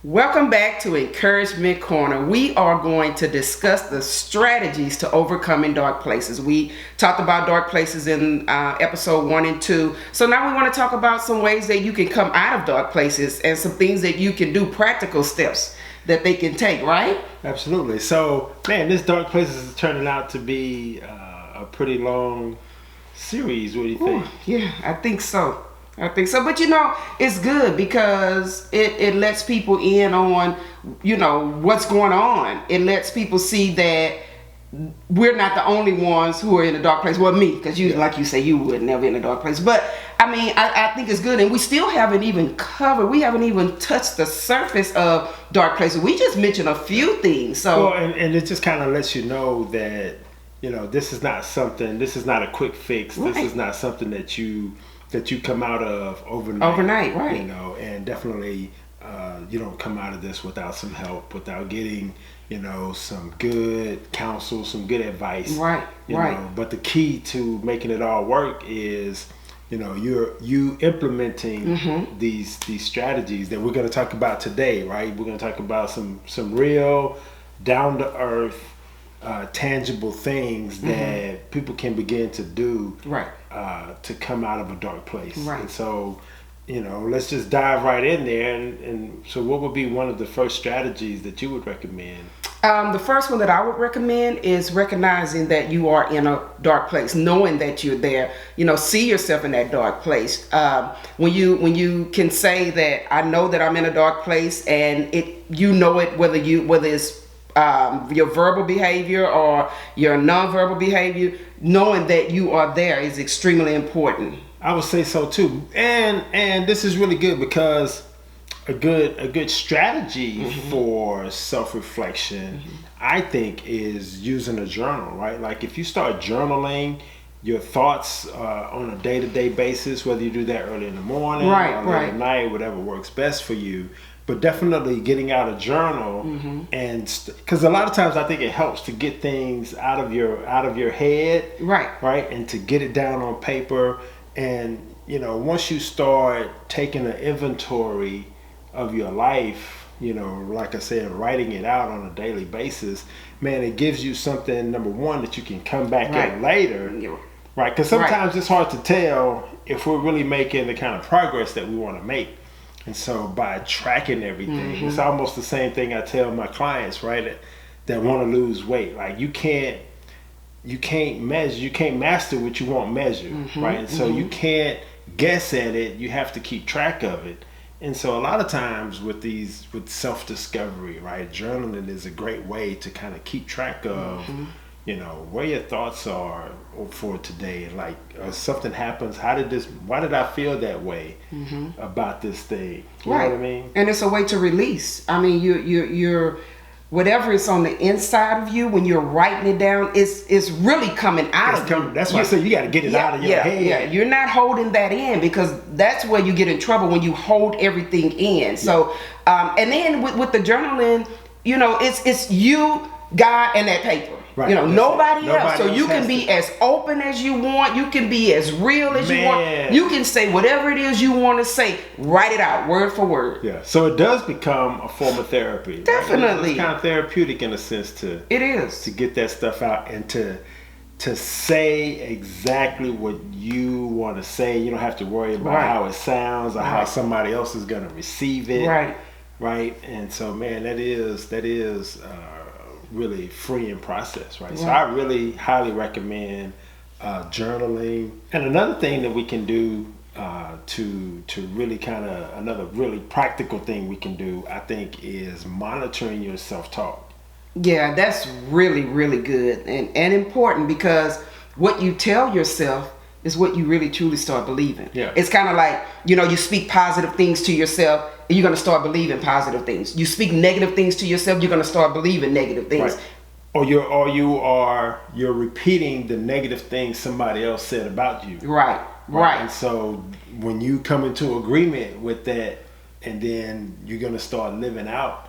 Welcome back to Encouragement Corner. We are going to discuss the strategies to overcoming dark places. We talked about dark places in episode 1 and 2. So now we want to talk about some ways that you can come out of dark places and some things that you can do, practical steps that they can take, right? Absolutely. So, man, this dark places is turning out to be a pretty long series. What do you think? Yeah, I think so. But it's good because it lets people in on, what's going on. It lets people see that we're not the only ones who are in a dark place. Well, me, because like you say, you would never in a dark place. But I think it's good, and we still haven't even touched the surface of dark places. We just mentioned a few things. So, and it just kind of lets you know that this is not a quick fix. Right. This is not something that you come out of overnight, right? And definitely you don't come out of this without some help, without getting some good counsel, some good advice, right? But the key to making it all work is you implementing these strategies that we're going to talk about today, right? We're going to talk about some real down to earth, tangible things that people can begin to do, right? To come out of a dark place. Right. And so, let's just dive right in there. And so what would be one of the first strategies that you would recommend? The first one that I would recommend is recognizing that you are in a dark place, knowing that you're there. See yourself in that dark place. When you can say that I know that I'm in a dark place, and whether it's your verbal behavior or your nonverbal behavior, knowing that you are there is extremely important. I would say so too. And this is really good because a good strategy for self-reflection, I think, is using a journal, right? Like if you start journaling your thoughts on a day-to-day basis, whether you do that early in the morning or late at night, whatever works best for you. But definitely getting out a journal, and because a lot of times I think it helps to get things out of your head, right, and to get it down on paper. And once you start taking an inventory of your life, like I said, writing it out on a daily basis, man, it gives you something, number one, that you can come back at later, right? Because sometimes it's hard to tell if we're really making the kind of progress that we want to make. And so by tracking everything, it's almost the same thing I tell my clients, right, that want to lose weight. Like you can't master what you won't measure, right? And so you can't guess at it. You have to keep track of it. And so a lot of times with self-discovery, right, journaling is a great way to kind of keep track of where your thoughts are for today. Like something happens, why did I feel that way about this thing? You know what I mean? And it's a way to release. I mean, you're whatever is on the inside of you, when you're writing it down, it's really coming out of you. That's why I say you got to get it out of your head. Yeah, you're not holding that in, because that's where you get in trouble, when you hold everything in. So, and then with the journaling, it's you, God, and that paper. Right. Nobody else. So you can be as open as you want. You can be as real as you want. You can say whatever it is you want to say. Write it out, word for word. Yeah. So it does become a form of therapy. Definitely. It's kind of therapeutic in a sense It is. to get that stuff out and to say exactly what you want to say. You don't have to worry about how it sounds or how somebody else is going to receive it. Right. And so, man, that is really freeing process, right? So I really highly recommend journaling. And another thing that we can do to really another really practical thing we can do, I think, is monitoring your self-talk. Yeah, that's really, really good and important, because what you tell yourself is what you really truly start believing. Yeah. It's kind of like, you speak positive things to yourself, and you're going to start believing positive things. You speak negative things to yourself, you're going to start believing negative things. Right. Or you're repeating the negative things somebody else said about you. Right. And so when you come into agreement with that, and then you're going to start living out,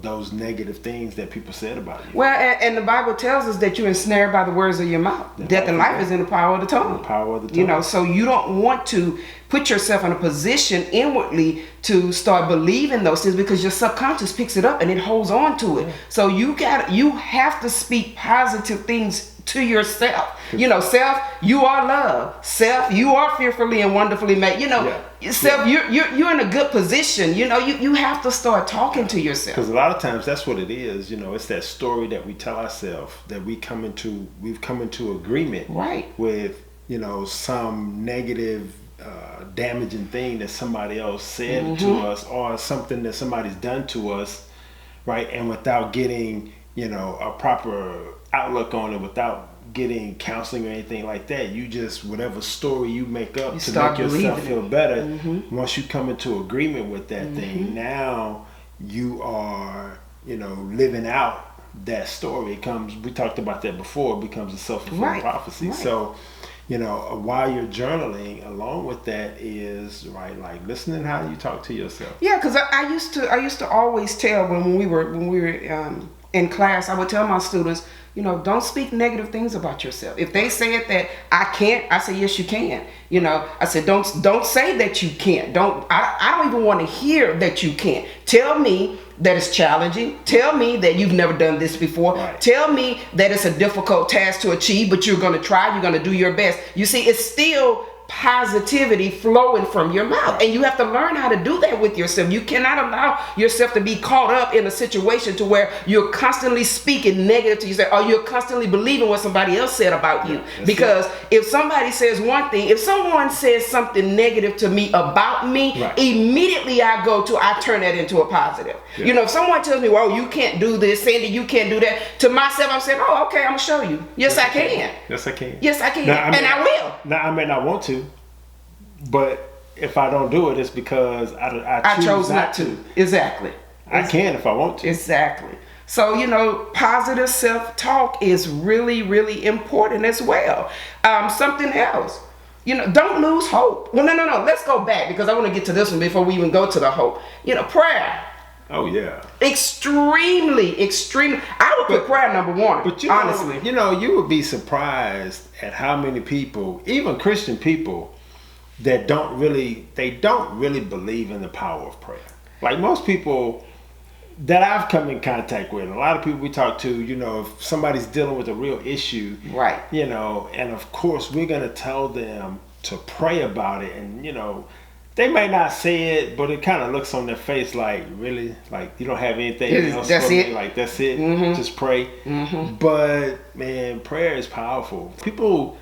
those negative things that people said about you. Well, and the Bible tells us that you're ensnared by the words of your mouth. Death and life is in the power of the tongue. The power of the tongue. So you don't want to put yourself in a position inwardly to start believing those things, because your subconscious picks it up and it holds on to it. So you have to speak positive things to yourself. Self, you are love. Self, you are fearfully and wonderfully made. Self, you're in a good position. You have to start talking to yourself. Because a lot of times that's what it is. It's that story that we tell ourselves that we've come into agreement with, some negative, damaging thing that somebody else said to us, or something that somebody's done to us, right? And without getting, a proper outlook on it, without getting counseling or anything like that, you just, whatever story you make up to make yourself feel better, once you come into agreement with that thing, now you are, living out that story. We talked about that before, it becomes a self-fulfilling prophecy. So, while you're journaling, along with that is, like listening how you talk to yourself. Yeah, because I used to always tell when we were in class, I would tell my students, don't speak negative things about yourself. If they said that I can't, I say, yes, you can. I said, don't say that you can't. I don't even want to hear that you can't. Tell me that it's challenging. Tell me that you've never done this before. Right. Tell me that it's a difficult task to achieve, but you're going to try, you're going to do your best. You see, it's still positivity flowing from your mouth, and you have to learn how to do that with yourself. You cannot allow yourself to be caught up in a situation to where you're constantly speaking negative to yourself, or you're constantly believing what somebody else said about you. Because if somebody says one thing, if someone says something negative to me about me, immediately I turn that into a positive. If someone tells me, well, you can't do this, Sandy, you can't do that, to myself I'm saying, oh, okay, I'm gonna show you. Yes, I can. Yes, I can. Yes, I can. I will. Now, I may not want to, but if I don't do it, it's because I chose not to. Exactly. I can if I want to. Exactly. So, positive self-talk is really, really important as well. Something else, don't lose hope. Well, no. Let's go back, because I want to get to this one before we even go to the hope. Prayer. Oh, yeah. Extremely. I would put prayer number one, but honestly. You would be surprised at how many people, even Christian people, that don't really believe in the power of prayer. Like most people that I've come in contact with, a lot of people we talk to, if somebody's dealing with a real issue, right? And of course we're gonna tell them to pray about it, and they may not say it, but it kind of looks on their face like, really, like you don't have anything else for me, like that's it, just pray. But man, prayer is powerful. People,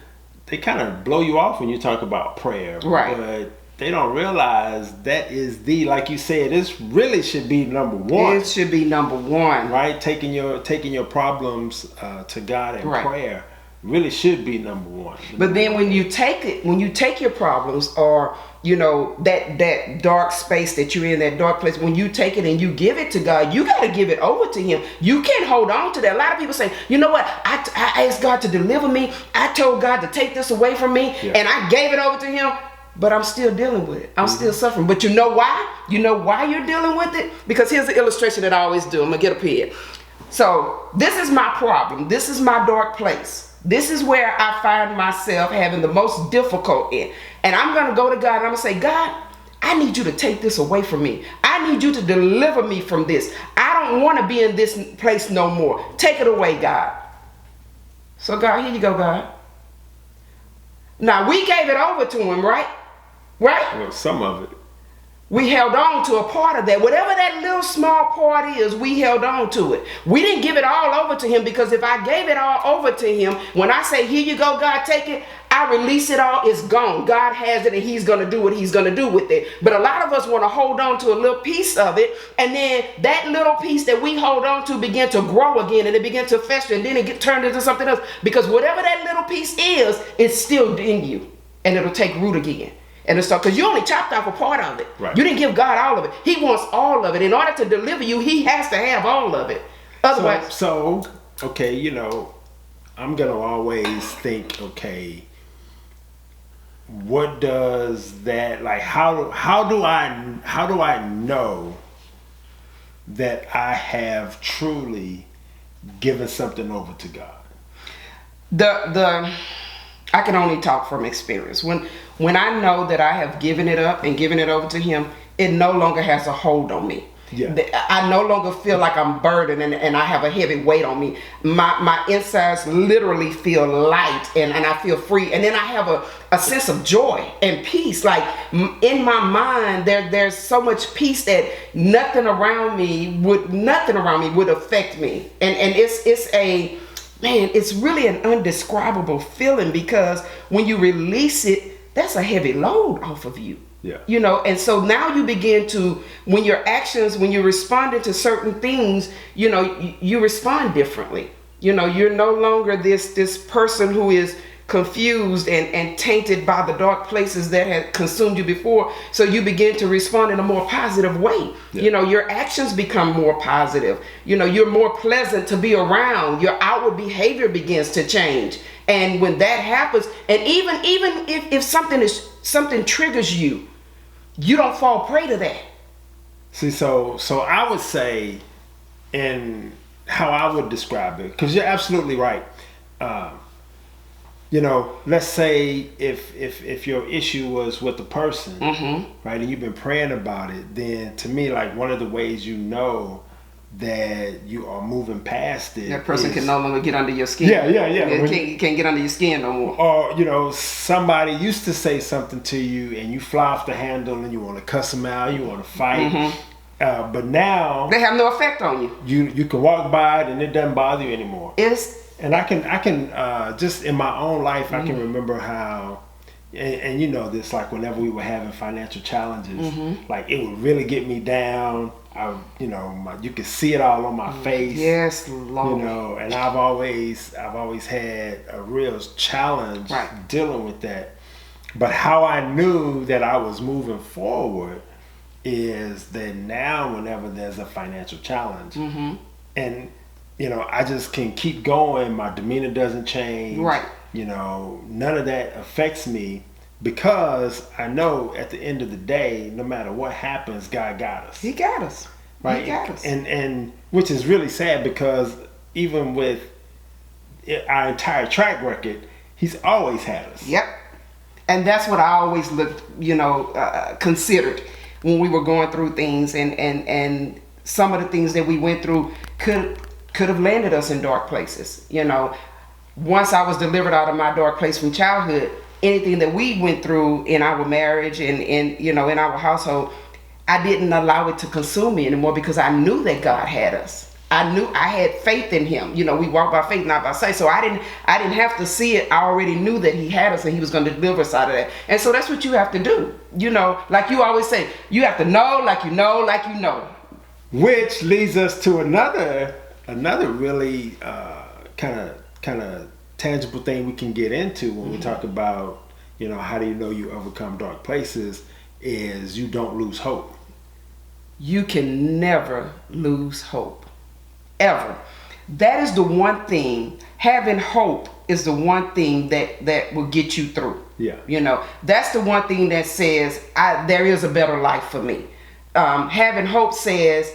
they kind of blow you off when you talk about prayer, right? But they don't realize that is like you said, this really should be number one. It should be number one, right? Taking your problems to God in prayer really should be number one. But then when you take your problems, or that dark space that you're in, that dark place, when you take it and you give it to God, you got to give it over to Him. You can't hold on to that. A lot of people say, you know what, I asked God to deliver me, I told God to take this away from me, and I gave it over to Him, but I'm still dealing with it. I'm still suffering. But you know why? You know why you're dealing with it? Because here's the illustration that I always do. I'm gonna get a pen. So this is my problem. This is my dark place. This is where I find myself having the most difficult in. And I'm going to go to God and I'm going to say, God, I need you to take this away from me. I need you to deliver me from this. I don't want to be in this place no more. Take it away, God. So God, here you go, God. Now we gave it over to Him, right? Right? Well, some of it. We held on to a part of that. Whatever that little small part is, we held on to it. We didn't give it all over to him, because if I gave it all over to him, when I say, here you go, God, take it, I release it all, it's gone. God has it, and he's going to do what he's going to do with it. But a lot of us want to hold on to a little piece of it, and then that little piece that we hold on to begin to grow again, and it begin to fester, and then it get turned into something else. Because whatever that little piece is, it's still in you, and it'll take root again. And it's because you only chopped off a part of it. Right. You didn't give God all of it. He wants all of it. In order to deliver you, he has to have all of it. Otherwise, so okay, you know, I'm gonna always think, okay, what does that, like, how do I know that I have truly given something over to God? I can only talk from experience. When I know that I have given it up and given it over to him, it no longer has a hold on me. Yeah. I no longer feel like I'm burdened and I have a heavy weight on me. My insides literally feel light, and I feel free. And then I have a sense of joy and peace. Like in my mind, there's so much peace that nothing around me would affect me. And it's really an indescribable feeling, because when you release it, that's a heavy load off of you. Yeah. You know, and so now you begin to, when you're responding to certain things, you know, you respond differently. You know, you're no longer this person who is confused and tainted by the dark places that had consumed you before. So you begin to respond in a more positive way. Yeah. You know, your actions become more positive. You know, you're more pleasant to be around. Your outward behavior begins to change. And when that happens, and even if something triggers you, you don't fall prey to that. See, so I would say, in how I would describe it, because you're absolutely right. You know, let's say if your issue was with the person, Mm-hmm. right, and you've been praying about it, then to me, like, one of the ways you know that you are moving past it, That person is, can no longer get under your skin. Yeah. Can't get under your skin no more. Or, you know, somebody used to say something to you and you fly off the handle and you want to cuss them out, you want to fight. Mm-hmm. But now They have no effect on you. you can walk by it and it doesn't bother you anymore. And I can just in my own life, I can remember how, and you know this, like whenever we were having financial challenges, like it would really get me down. You could see it all on my face. Yes, Lord. You know, and I've always had a real challenge dealing with that. But how I knew that I was moving forward is that now whenever there's a financial challenge, and you know, I just can keep going, my demeanor doesn't change. Right. You know, none of that affects me, because I know at the end of the day, no matter what happens, God got us. He got us. Right. He got us. And which is really sad, because even with our entire track record, he's always had us. Yep. And that's what I always considered when we were going through things, and some of the things that we went through could have landed us in dark places. You know, once I was delivered out of my dark place from childhood, anything that we went through in our marriage and in our household, I didn't allow it to consume me anymore, because I knew that God had us. I knew I had faith in him. You know, we walk by faith, not by sight. So I didn't have to see it. I already knew that he had us and he was going to deliver us out of that. And so that's what you have to do. You know, like you always say, you have to know like you know, like you know. Which leads us to another really kind of tangible thing we can get into when we talk about, you know, how do you know you overcome dark places, is you don't lose hope. You can never lose hope. Ever. That is the one thing. Having hope is the one thing that will get you through. Yeah. You know, that's the one thing that says there is a better life for me. Having hope says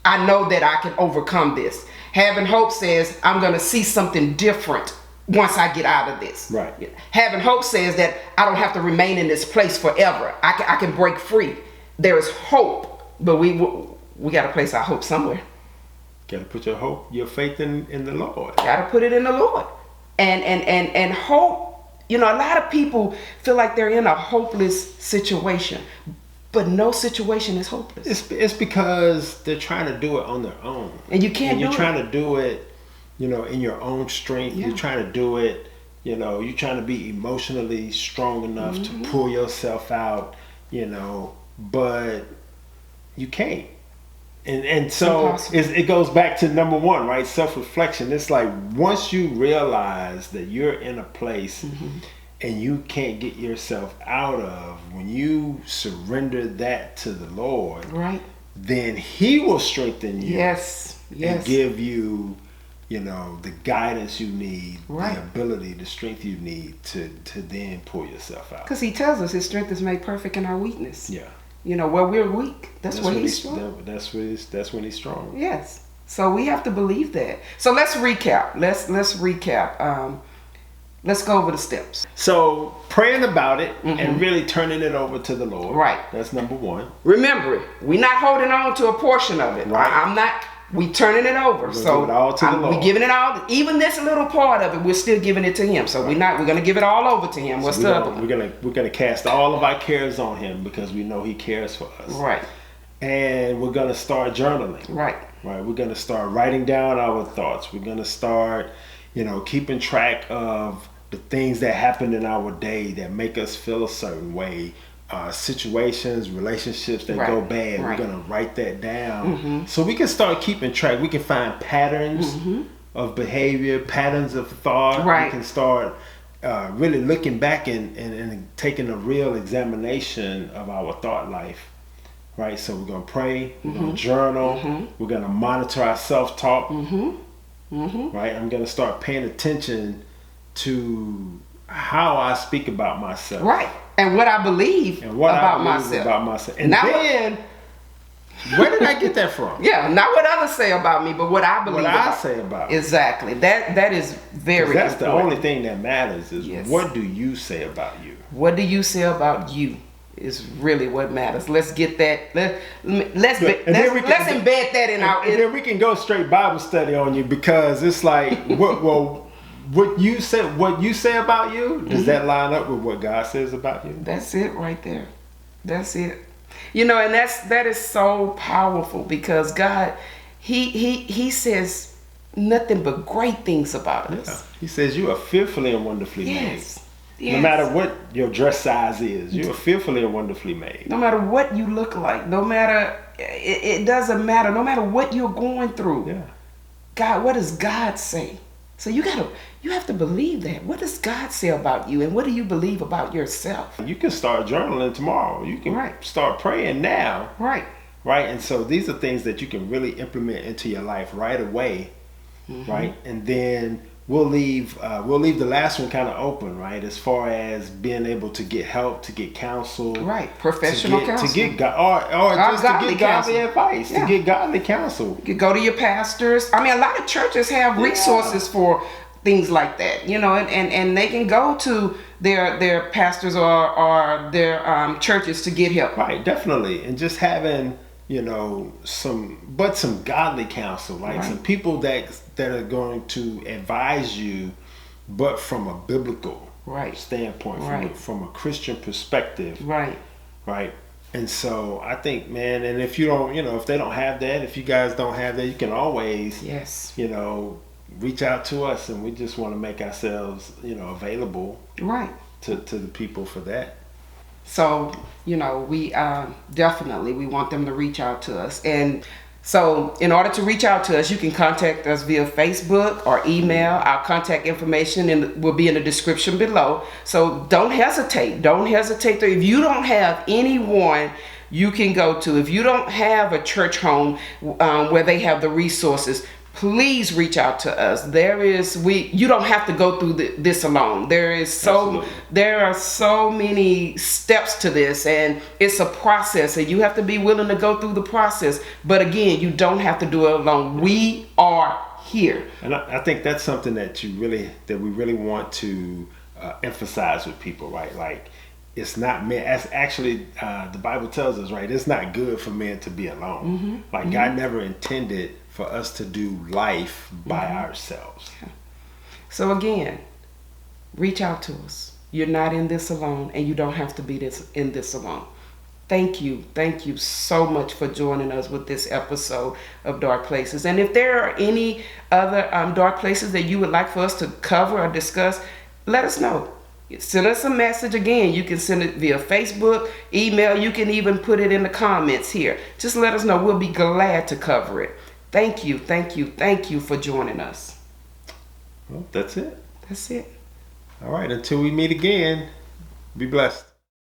I know that I can overcome this. Having hope says I'm going to see something different once I get out of this. Right. Having hope says that I don't have to remain in this place forever. I can break free. There is hope, but we got to place our hope somewhere. Got to put your faith in the Lord. Got to put it in the Lord. And hope, you know, a lot of people feel like they're in a hopeless situation. But no situation is hopeless. It's because they're trying to do it on their own. And you can't and you're do trying it. to do it, in your own strength. Yeah. You're trying to do it, you're trying to be emotionally strong enough Mm-hmm. to pull yourself out, but you can't. And so impossible. it goes back to number one, right? Self-reflection. It's like once you realize that you're in a place Mm-hmm. and you can't get yourself out of, when you surrender that to the Lord, Right. then He will strengthen you Yes. Yes. and give you, the guidance you need, Right. the ability, the strength you need to then pull yourself out. Because He tells us His strength is made perfect in our weakness. Yeah. Where we're weak, that's where when He's strong. That's when He's strong. Yes. So we have to believe that. So let's recap. Let's recap. Let's go over the steps. So praying about it and really turning it over to the Lord. Right. That's number one. Remember it. We're not holding on to a portion of it. Right. I'm not. We turning it over. We're So giving it all to the Lord. we giving it all. Even this little part of it, we're still giving it to Him. So we're going to give it all over to Him. What's the other one? We're gonna cast all of our cares on Him because we know He cares for us. Right. And we're gonna start journaling. Right. Right. We're gonna start writing down our thoughts. We're gonna start, keeping track of the things that happen in our day that make us feel a certain way. Situations, relationships that go bad. Right. We're gonna write that down so we can start keeping track. We can find patterns of behavior, patterns of thought. Right. We can start really looking back and taking a real examination of our thought life. Right, so we're gonna pray, we're gonna journal, we're gonna monitor our self-talk. Right, I'm gonna start paying attention to how I speak about myself. Right. And what I believe And what about I believe myself. about myself. And Not then, where did I get that from? Yeah, not what others say about me, but what I believe. What I about. say about me. Exactly. That is very. That's the important. only thing that matters is Yes. what do you say about you? What do you say about you is really what matters. Let's get that. Let's embed that in our. And then we can go straight Bible study on you because it's like what you say about you, does that line up with what God says about you? That's it right there. That's it. And that is so powerful because God, He says nothing but great things about us. He says you are fearfully and wonderfully Yes. made. Yes. No matter what your dress size is, you are fearfully and wonderfully made. No matter what you look like, no matter, it doesn't matter. No matter what you're going through. Yeah. God, what does God say? So you have to believe that. What does God say about you, and what do you believe about yourself? You can start journaling tomorrow. You can Right. start praying now. Right. Right. And so these are things that you can really implement into your life right away. Right. And then we'll leave the last one kind of open, right? As far as being able to get help, to get counsel. Right. Professional counsel. To get or just to godly get godly counsel. advice, Yeah. to get godly counsel. You could go to your pastors. I mean, a lot of churches have resources for things like that, and they can go to their pastors or their churches to get help. Right, definitely. And just having, some godly counsel, right? Right. Some people that are going to advise you, but from a biblical standpoint, Right. from a Christian perspective. Right. Right. And so I think, man, and if you don't, if they don't have that, if you guys don't have that, you can always, Yes. reach out to us, and we just want to make ourselves, available Right. to the people for that. So, we definitely, we want them to reach out to us. And so in order to reach out to us, you can contact us via Facebook or email. Our contact information will be in the description below. So don't hesitate. Don't hesitate. If you don't have anyone you can go to, if you don't have a church home where they have the resources, please reach out to us. You don't have to go through this alone. There are so many steps to this, and it's a process, and you have to be willing to go through the process. But again, you don't have to do it alone. We are here. And I think that's something that we really want to emphasize with people, right? Like, it's not men. As actually, the Bible tells us, right? It's not good for men to be alone. Like, God never intended for us to do life by ourselves. So again, reach out to us. You're not in this alone, and you don't have to be in this alone. Thank you. Thank you so much for joining us with this episode of Dark Places. And if there are any other dark places that you would like for us to cover or discuss, let us know. Send us a message again. You can send it via Facebook, email. You can even put it in the comments here. Just let us know. We'll be glad to cover it. Thank you. Thank you. Thank you for joining us. Well, that's it. That's it. All right. Until we meet again, be blessed.